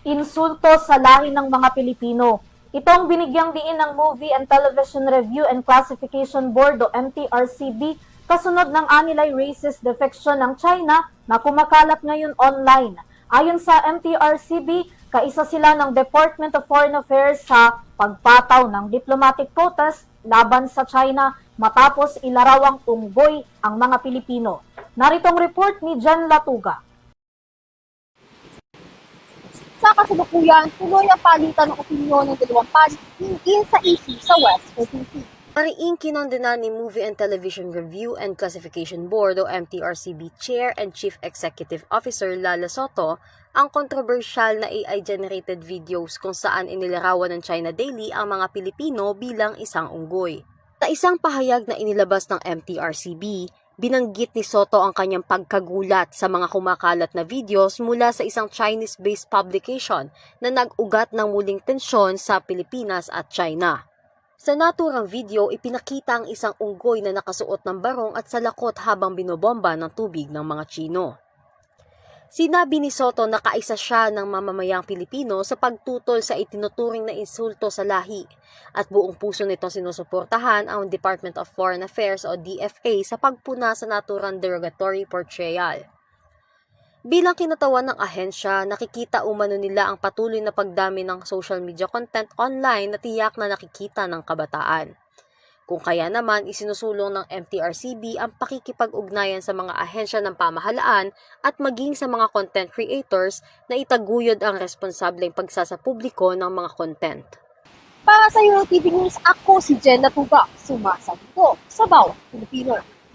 Insulto sa lahi ng mga Pilipino. Itong binigyang diin ng Movie and Television Review and Classification Board o MTRCB kasunod ng anilay racist defection ng China na kumakalat ngayon online. Ayon sa MTRCB, kaisa sila ng Department of Foreign Affairs sa pagpataw ng diplomatic protest laban sa China matapos ilarawang unggoy ang mga Pilipino. Naritong report ni Jan Latuga. Sa kasalukuyan, tuloy ang palitan ng opinyon ng dalawang panig hinggil sa issue sa West Philippine Sea. Mariing kinondena ni Movie and Television Review and Classification Board o MTRCB Chair and Chief Executive Officer Lala Soto ang kontrobersyal na AI-generated videos kung saan inilarawan ng China Daily ang mga Pilipino bilang isang unggoy. Sa isang pahayag na inilabas ng MTRCB, binanggit ni Soto ang kanyang pagkagulat sa mga kumakalat na videos mula sa isang Chinese-based publication na nag-ugat ng muling tensyon sa Pilipinas at China. Sa naturang video, ipinakita ang isang unggoy na nakasuot ng barong at salakot habang binobomba ng tubig ng mga Chino. Sinabi ni Soto na kaisa siya ng mamamayang Pilipino sa pagtutol sa itinuturing na insulto sa lahi at buong puso nitong sinusuportahan ang Department of Foreign Affairs o DFA sa pagpuna sa naturang derogatory portrayal. Bilang kinatawan ng ahensya, nakikita umano nila ang patuloy na pagdami ng social media content online na tiyak na nakikita ng kabataan. Kung kaya naman, isinusulong ng MTRCB ang pakikipag-ugnayan sa mga ahensya ng pamahalaan at maging sa mga content creators na itaguyod ang responsableng pagsasapubliko ng mga content. Para sa Euro TV News, ako si Jen Latuga, sumasagot ko sa bawat Pilipino.